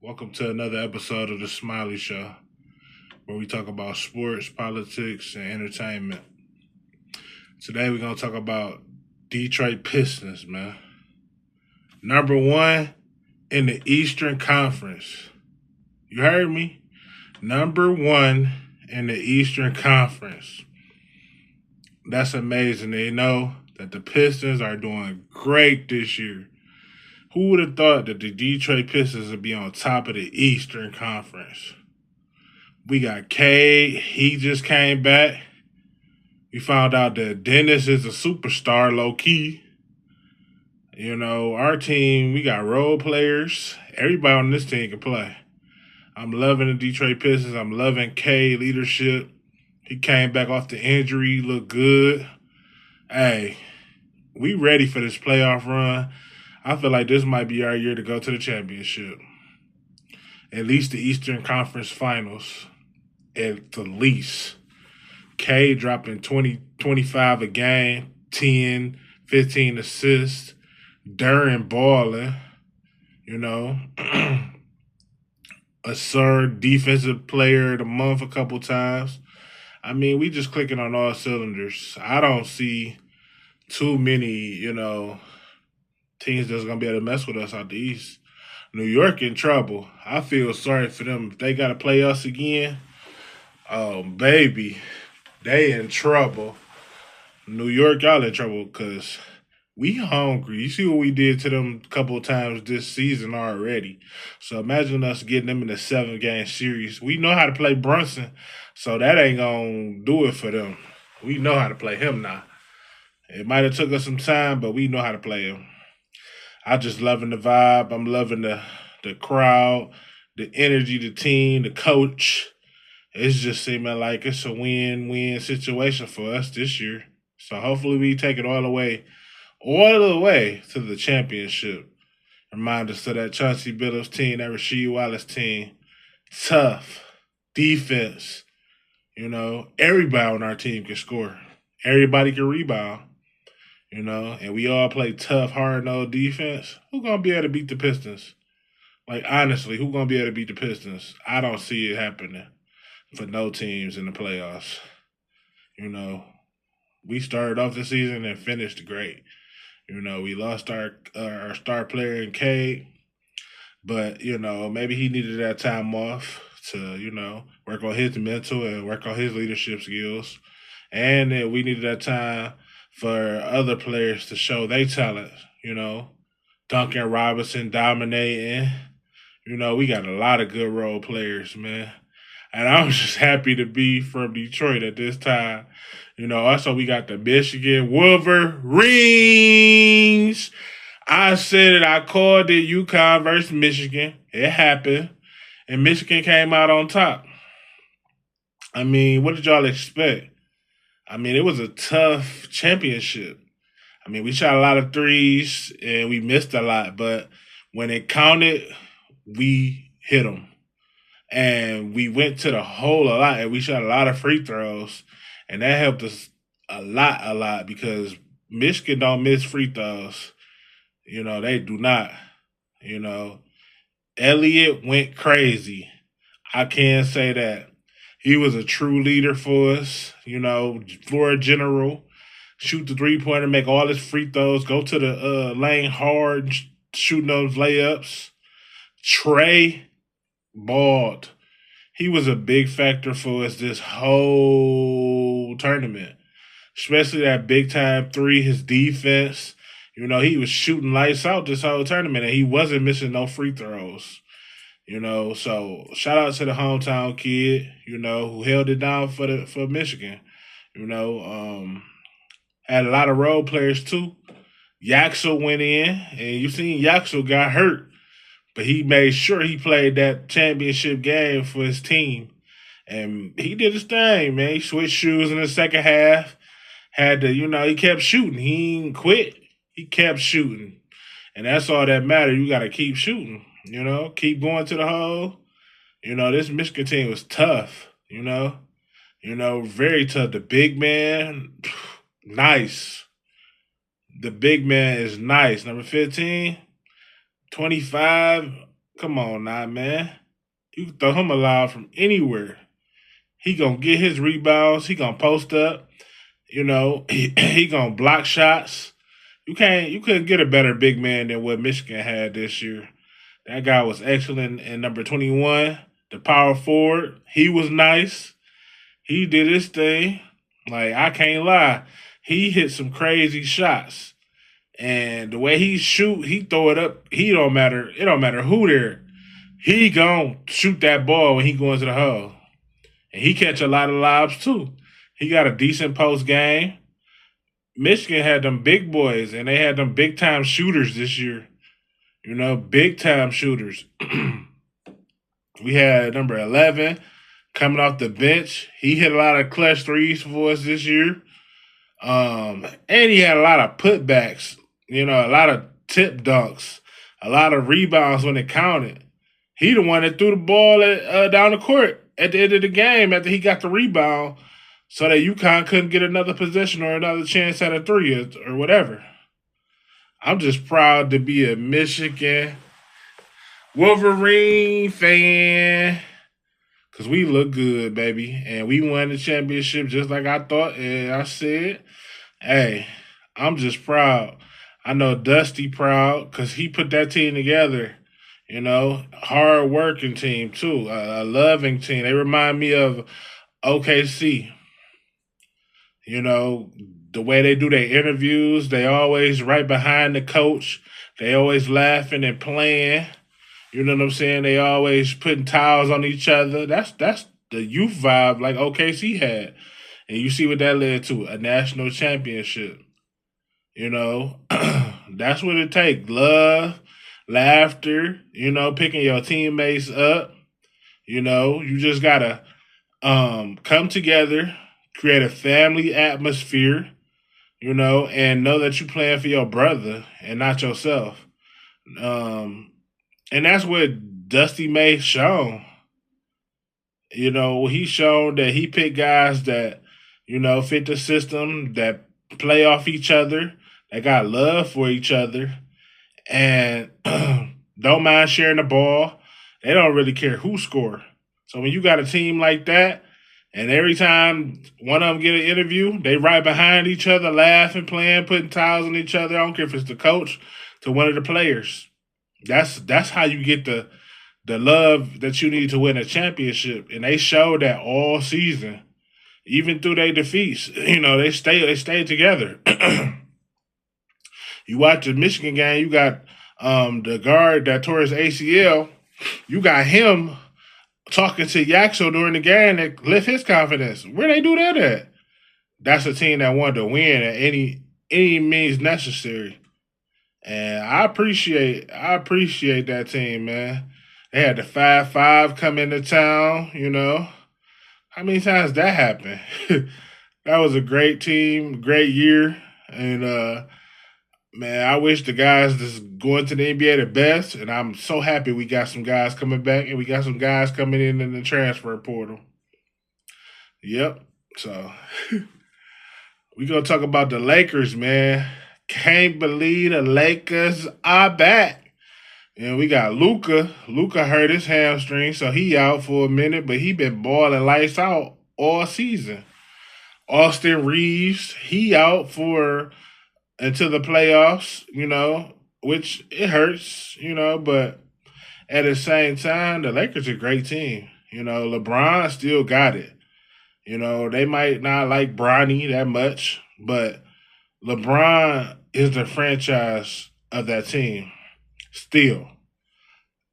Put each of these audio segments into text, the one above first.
Welcome to another episode of The Smiley Show, where we talk about sports, politics, and entertainment. Today, we're going to talk about Detroit Pistons, man. Number one in the Eastern Conference. You heard me? Number one in the Eastern Conference. That's amazing. They know that the Pistons are doing great this year. Who would have thought that the Detroit Pistons would be on top of the Eastern Conference? We got Cade. He just came back. We found out that Dennis is a superstar, low key. You know, our team, we got role players. Everybody on this team can play. I'm loving the Detroit Pistons. I'm loving Cade leadership. He came back off the injury, looked good. Hey, we ready for this playoff run. I feel like this might be our year to go to the championship. At least the Eastern Conference Finals. At the least. K dropping 20, 25 a game, 10, 15 assists. Duran balling, you know. A third defensive player of the month a couple times. I mean, we just clicking on all cylinders. I don't see too many, teams that's going to be able to mess with us out the East. New York in trouble. I feel sorry for them. If they got to play us again, oh, baby, they in trouble. New York, y'all in trouble because we hungry. You see what we did to them a couple of times this season already. So imagine us getting them in a 7-game series. We know how to play Brunson, so that ain't going to do it for them. We know how to play him now. It might have took us some time, but we know how to play him. I just loving the vibe. I'm loving the crowd, the energy, the team, the coach. It's just seeming like it's a win-win situation for us this year. So hopefully we take it all the way to the championship. Remind us of that Chauncey Billups team, that Rasheed Wallace team. Tough defense. Everybody on our team can score. Everybody can rebound. And we all play tough, hard-nosed defense. Who gonna be able to beat the Pistons? Like, honestly, who gonna be able to beat the Pistons? I don't see it happening for no teams in the playoffs. We started off the season and finished great. We lost our star player in Cade, but maybe he needed that time off to work on his mental and work on his leadership skills, and then we needed that time for other players to show their talent. Duncan Robinson dominating. We got a lot of good role players, man. And I'm just happy to be from Detroit at this time. Also we got the Michigan Wolverines. I said it. I called it UConn versus Michigan. It happened. And Michigan came out on top. I mean, what did y'all expect? I mean, it was a tough championship. I mean, we shot a lot of threes and we missed a lot. But when it counted, we hit them. And we went to the hole a lot, and we shot a lot of free throws, and that helped us a lot, because Michigan don't miss free throws. They do not. Elliott went crazy. I can say that. He was a true leader for us, floor general, shoot the three-pointer, make all his free throws, go to the lane hard, shooting those layups. Trey balled. He was a big factor for us this whole tournament, especially that big-time three, his defense. He was shooting lights out this whole tournament, and he wasn't missing no free throws. So shout out to the hometown kid, who held it down for Michigan. Had a lot of role players too. Yaxel went in, and you seen Yaxel got hurt. But he made sure he played that championship game for his team. And he did his thing, man. He switched shoes in the second half. Had to, he kept shooting. He didn't quit. He kept shooting. And that's all that matters. You got to keep shooting, keep going to the hole. This Michigan team was tough, very tough. The big man, nice. The big man is nice. Number 15, 25, Come on now, man. You can throw him a lob from anywhere. He gonna get his rebounds. He gonna post up. He gonna block shots. You couldn't get a better big man than what Michigan had this year. That guy was excellent. And number 21, the power forward, he was nice. He did his thing. Like, I can't lie. He hit some crazy shots. And the way he shoot, he throw it up. It don't matter who there. He gon' shoot that ball when he go into the hole. And he catch a lot of lobs too. He got a decent post game. Michigan had them big boys and they had them big time shooters this year. Big time shooters. We had number 11 coming off the bench. He hit a lot of clutch threes for us this year. And he had a lot of putbacks, a lot of tip dunks, a lot of rebounds when it counted. He the one that threw the ball down the court at the end of the game after he got the rebound so that UConn couldn't get another possession or another chance at a three or whatever. I'm just proud to be a Michigan Wolverine fan because we look good, baby. And we won the championship just like I thought. And I said, hey, I'm just proud. I know Dusty proud because he put that team together. Hard working team too, a loving team. They remind me of OKC. The way they do their interviews, they always right behind the coach. They always laughing and playing. You know what I'm saying? They always putting towels on each other. That's the youth vibe like OKC had. And you see what that led to, a national championship. That's what it takes. Love, laughter, picking your teammates up. You just gotta come together, create a family atmosphere, and know that you're playing for your brother and not yourself. And that's what Dusty May shown. He's shown that he picked guys that, fit the system, that play off each other, that got love for each other, and don't mind sharing the ball. They don't really care who score. So when you got a team like that, and every time one of them get an interview, they right behind each other, laughing, playing, putting towels on each other. I don't care if it's the coach to one of the players. That's how you get the love that you need to win a championship. And they showed that all season. Even through their defeats, they stayed together. You watch the Michigan game, you got the guard that tore his ACL. You got him talking to Yaxo during the game that lift his confidence. Where they do that at? That's a team that wanted to win at any means necessary. And I appreciate that team, man. They had the 5-5 come into town, How many times that happened? That was a great team, great year. And man, I wish the guys that's going to the NBA the best. And I'm so happy we got some guys coming back and we got some guys coming in the transfer portal. Yep. So we gonna talk about the Lakers, man. Can't believe the Lakers are back. And we got Luka. Luka hurt his hamstring, so he out for a minute, but he been balling lights out all season. Austin Reeves, he out for until the playoffs, which it hurts, but at the same time, the Lakers are a great team. LeBron still got it. They might not like Bronny that much, but LeBron is the franchise of that team still.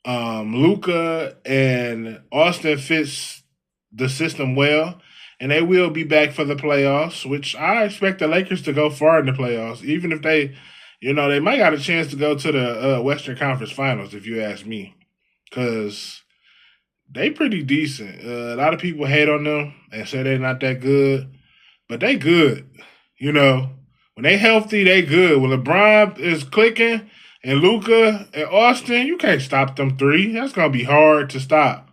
Luka and Austin fits the system well, and they will be back for the playoffs, which I expect the Lakers to go far in the playoffs, even if they, they might got a chance to go to the Western Conference Finals, if you ask me, because they pretty decent. A lot of people hate on them and say they're not that good, but they good. When they healthy, they good. When LeBron is clicking and Luka and Austin, you can't stop them three. That's gonna be hard to stop.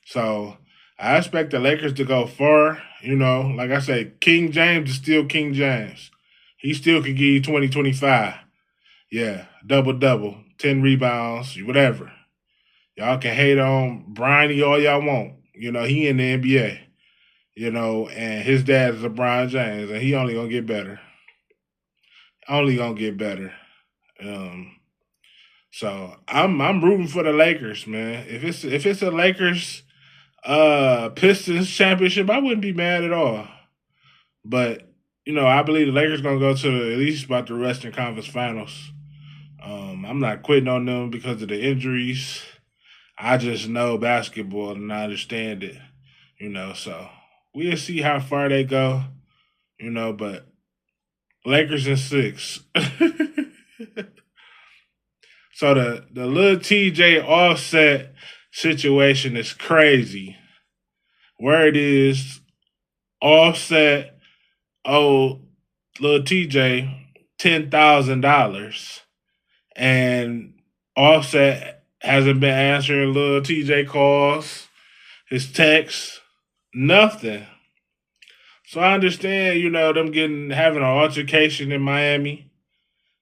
So I expect the Lakers to go far. Like I said, King James is still King James. He still can give you 20, 25. Yeah, double-double, 10 rebounds, whatever. Y'all can hate on Bronny all y'all want. He in the NBA. And his dad is LeBron James, and he only gonna get better. Only gonna get better. Um, so I'm rooting for the Lakers, man. If it's a Lakers Pistons championship, I wouldn't be mad at all. But I believe the Lakers gonna go to at least about the Western Conference Finals. I'm not quitting on them because of the injuries. I just know basketball and I understand it. So we'll see how far they go. But Lakers in six. So the little TJ offset situation is crazy. Where it is offset owe little TJ $10,000, and offset hasn't been answering little TJ calls, his texts, nothing. So I understand, them having an altercation in Miami,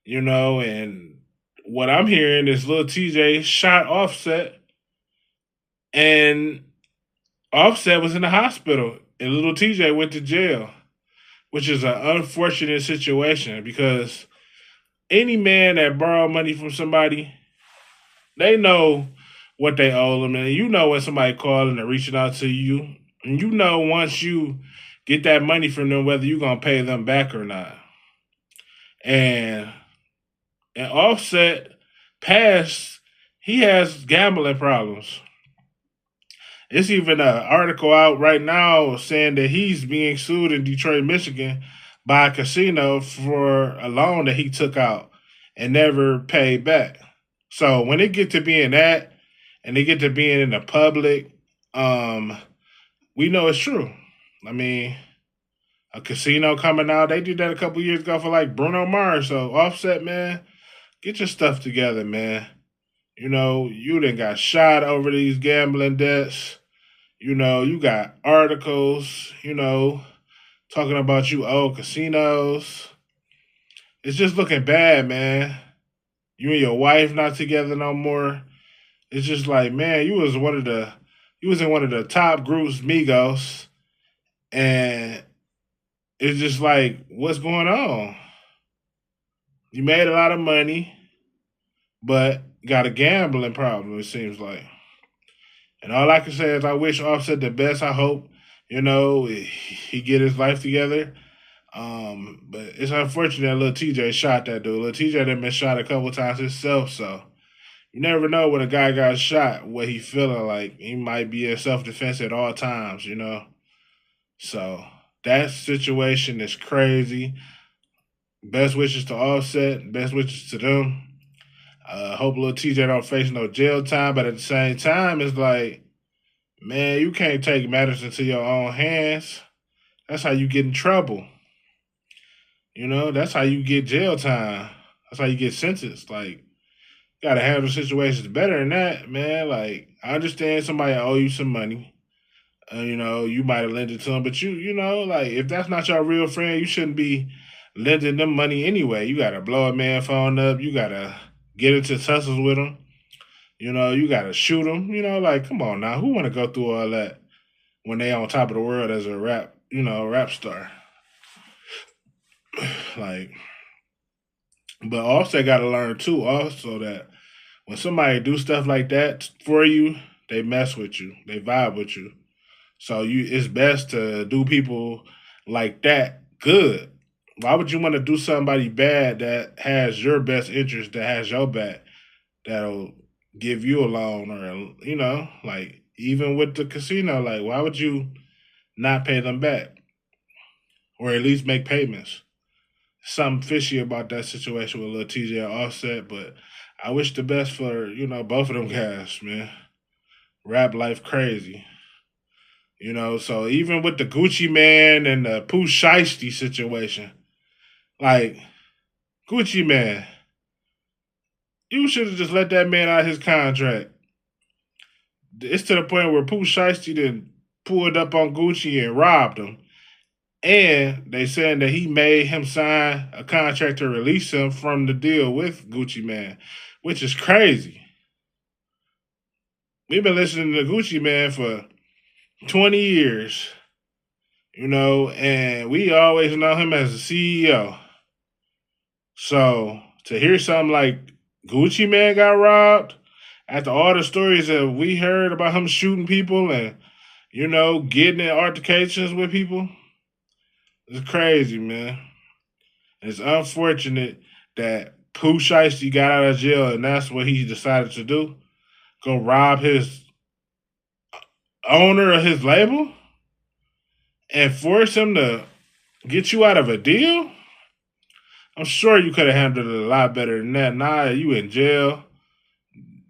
and what I'm hearing is little TJ shot Offset, and Offset was in the hospital, and little TJ went to jail, which is an unfortunate situation because any man that borrow money from somebody, they know what they owe them, and when somebody calling and reaching out to you, and once you get that money from them, whether you're gonna pay them back or not. And Offset past, he has gambling problems. It's even an article out right now saying that he's being sued in Detroit, Michigan by a casino for a loan that he took out and never paid back. So when it get to being that and they get to being in the public, we know it's true. I mean, a casino coming out, they did that a couple years ago for like Bruno Mars. So Offset, man, get your stuff together, man. You done got shot over these gambling debts. You got articles, talking about you owe casinos. It's just looking bad, man. You and your wife not together no more. It's just like, man, you was in one of the top groups, Migos, and it's just like, what's going on? You made a lot of money, but got a gambling problem, it seems like. And all I can say is I wish Offset the best. I hope, he get his life together. But it's unfortunate that little TJ shot that dude. Little TJ done been shot a couple times himself, so you never know when a guy got shot, what he feeling like. He might be in self-defense at all times. So that situation is crazy. Best wishes to Offset. Best wishes to them. Hope little TJ don't face no jail time, but at the same time, it's like, man, you can't take matters into your own hands. That's how you get in trouble. That's how you get jail time. That's how you get sentenced. Like, gotta handle situations better than that, man. Like, I understand somebody owe you some money. You might have lent it to them, but like, if that's not your real friend, you shouldn't be lending them money anyway. You gotta blow a man phone up. You gotta get into tussles with them. You gotta shoot them. Like, come on now. Who want to go through all that when they on top of the world as a rap star? Like, but also got to learn too, also that when somebody do stuff like that for you, they mess with you, they vibe with you. So it's best to do people like that good. Why would you want to do somebody bad that has your best interest, that has your back, that'll give you a loan, or like even with the casino, like why would you not pay them back or at least make payments? Something fishy about that situation with Lil TJ and Offset, but I wish the best for, both of them guys, man. Rap life crazy. So even with the Gucci Man and the Pooh Shiesty situation, like, Gucci Man, you should have just let that man out of his contract. It's to the point where Pooh Shiesty then pulled up on Gucci and robbed him. And they saying that he made him sign a contract to release him from the deal with Gucci Man, which is crazy. we've been listening to Gucci Man for 20 years, and we always know him as a CEO. So to hear something like Gucci Man got robbed after all the stories that we heard about him shooting people and getting in altercations with people, it's crazy, man. It's unfortunate that Pooh Shiesty got out of jail and that's what he decided to do. Go rob his owner of his label and force him to get you out of a deal. I'm sure you could have handled it a lot better than that. Nah, you in jail.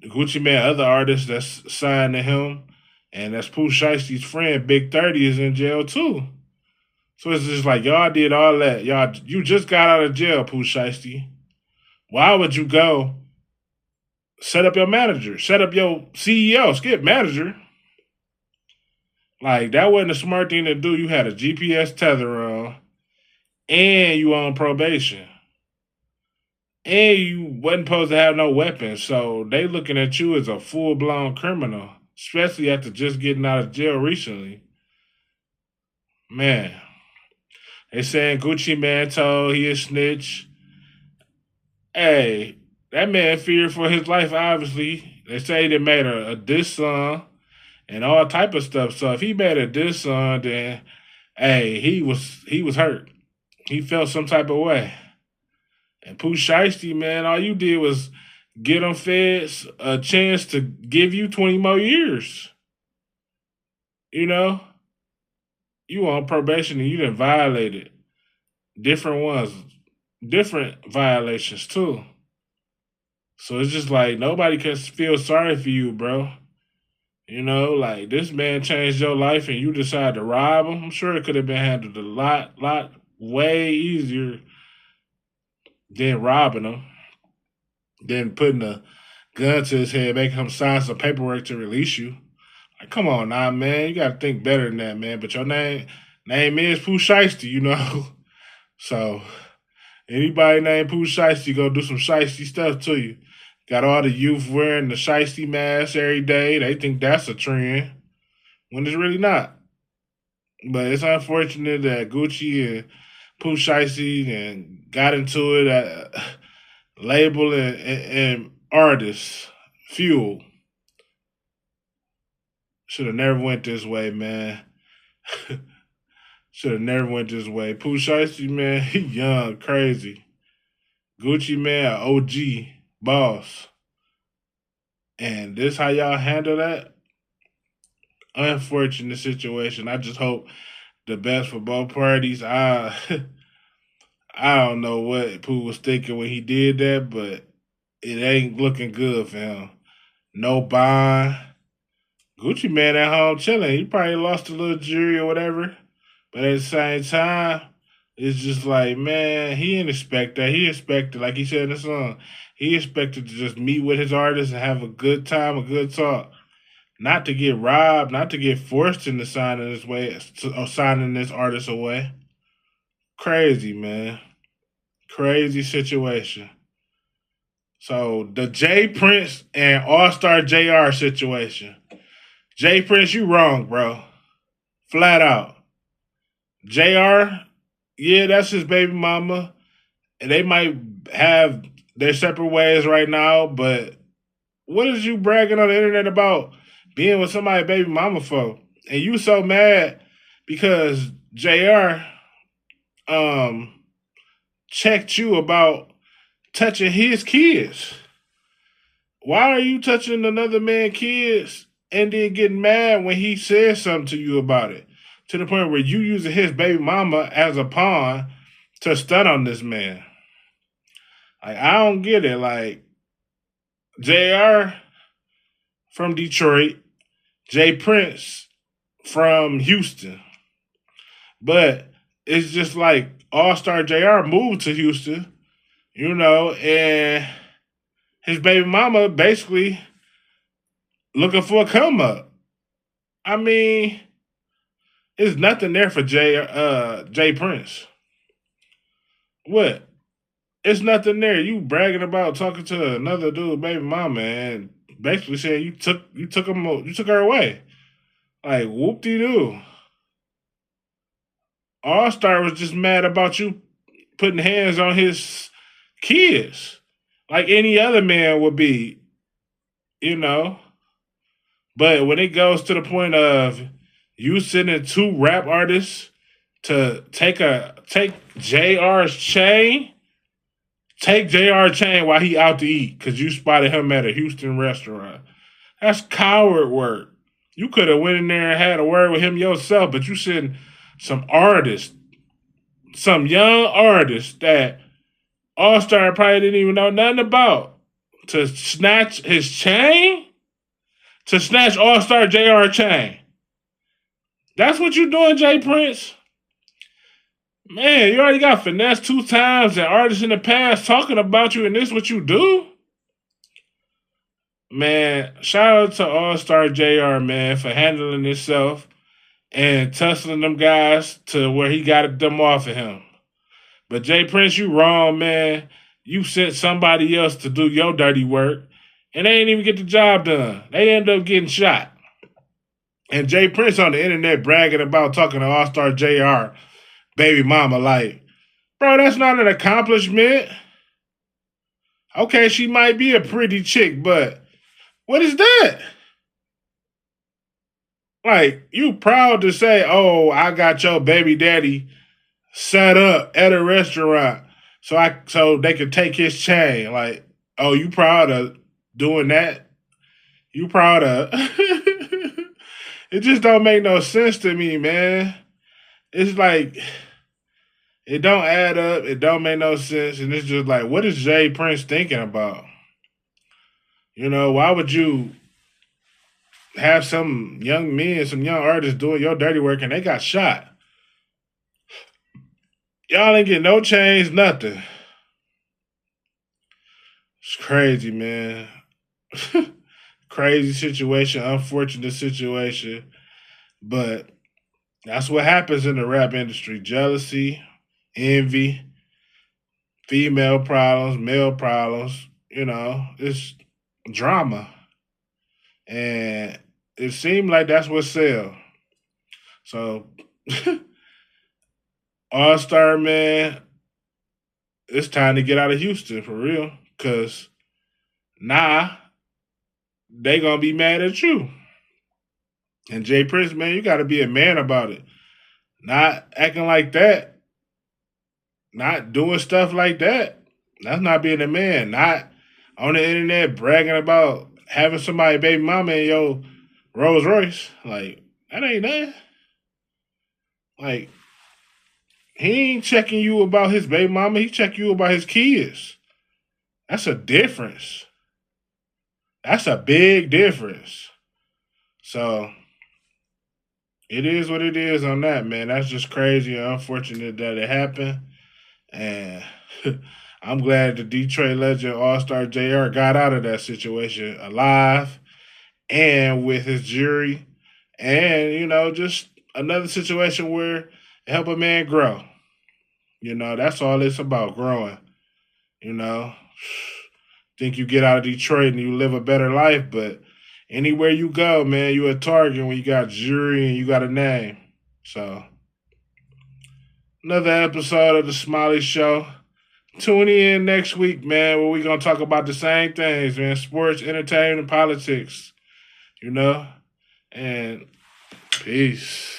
Gucci Man, other artists that's signed to him, and that's Pooh Shiesty's friend, Big 30, is in jail too. So it's just like y'all did all that. You just got out of jail, Pooh Shiesty. Why would you go set up your manager, set up your CEO, skip manager? Like that wasn't a smart thing to do. You had a GPS tether on, and you on probation, and you wasn't supposed to have no weapons. So they looking at you as a full blown criminal, especially after just getting out of jail recently. Man, they saying Gucci Man told he a snitch. Hey, that man feared for his life. Obviously, they say they made a diss song and all type of stuff. So if he made a diss song, then hey, he was hurt. He felt some type of way. And Pooh Shiesty, man, all you did was get them feds a chance to give you 20 more years. You know, you on probation and you didn't violate it. Different ones, different violations too. So it's just like nobody can feel sorry for you, bro. Like this man changed your life and you decide to rob him. I'm sure it could have been handled a lot, way easier than robbing him, than putting a gun to his head, making him sign some paperwork to release you. Like, come on now, man. You gotta think better than that, man. But your name is Pooh Shiesty. So anybody named Pooh Shiesty gonna do some shiesty stuff to you. Got all the youth wearing the shiesty mask every day. They think that's a trend when it's really not. But it's unfortunate that Gucci and Pooh Shiesty and got into it at label and artists. Fuel. Should have never went this way, man. Should have never went this way. Pooh Shiesty, man, he young, crazy. Gucci, man, OG, boss. And this how y'all handle that? Unfortunate situation. I just hope the best for both parties. I don't know what Pooh was thinking when he did that, but it ain't looking good for him. No bond. Gucci Man at home chilling. He probably lost a little jury or whatever. But at the same time, it's just like, man, he didn't expect that. He expected, like he said in the song, he expected to just meet with his artists and have a good time, a good talk. Not to get robbed, not to get forced into signing this artist away. Crazy, man. Crazy situation. So the J Prince and Allstar JR situation. J Prince, you wrong, bro. Flat out. JR, yeah, that's his baby mama. And they might have their separate ways right now, but what is you bragging on the internet about being with somebody's baby mama for? And you so mad because JR checked you about touching his kids. Why are you touching another man's kids and then getting mad when he says something to you about it? To the point where you using his baby mama as a pawn to stun on this man. Like, I don't get it. Like, JR from Detroit, J Prince from Houston. But it's just like All-Star JR moved to Houston, and his baby mama basically looking for a come up. I mean, there's nothing there for J Prince. What? It's nothing there. You bragging about talking to another dude, baby mama, and basically saying you took her away. Like whoop de doo. Allstar was just mad about you putting hands on his kids, like any other man would be, you know. But when it goes to the point of you sending two rap artists to take JR's chain, take JR chain while he out to eat because you spotted him at a Houston restaurant. That's coward work. You could have went in there and had a word with him yourself, but you send some artists, some young artists that Allstar probably didn't even know nothing about to snatch his chain, to snatch Allstar JR chain. That's what you doing, Jay Prince? Man, you already got finessed 2 times and artists in the past talking about you, and this what you do? Man, shout out to Allstar JR, man, for handling himself and tussling them guys to where he got them off of him. But Jay Prince, you wrong, man. You sent somebody else to do your dirty work, and they ain't even get the job done. They end up getting shot. And Jay Prince on the internet bragging about talking to Allstar JR, baby mama, like, bro, that's not an accomplishment. Okay, she might be a pretty chick, but what is that? Like, you proud to say, oh, I got your baby daddy set up at a restaurant so they could take his chain. Like, oh, you proud of doing that? You proud of it just don't make no sense to me, man. It's like it don't add up, it don't make no sense, and it's just like, what is Jay Prince thinking about? You know, why would you have some young men, some young artists doing your dirty work and they got shot? Y'all ain't get no change, nothing. It's crazy, man. Crazy situation, unfortunate situation. But that's what happens in the rap industry. Jealousy, envy, female problems, male problems. You know, it's drama. And it seemed like that's what sell. So All Star, man, it's time to get out of Houston for real. Cause nah, they gonna be mad at you. And Jay Prince, man, you gotta be a man about it. Not acting like that. Not doing stuff like that. That's not being a man. Not on the internet bragging about having somebody baby mama in your Rolls Royce. Like, that ain't that. Like, he ain't checking you about his baby mama. He checking you about his kids. That's a difference. That's a big difference. So it is what it is on that, man. That's just crazy and unfortunate that it happened. And I'm glad the Detroit legend All-Star JR got out of that situation alive and with his jury. And, you know, just another situation where help a man grow. You know, that's all it's about, growing. You know, think you get out of Detroit and you live a better life, but anywhere you go, man, you a target when you got jury and you got a name. So, another episode of the Smiley Show. Tune in next week, man, where we're going to talk about the same things, man. Sports, entertainment, and politics, you know? And peace.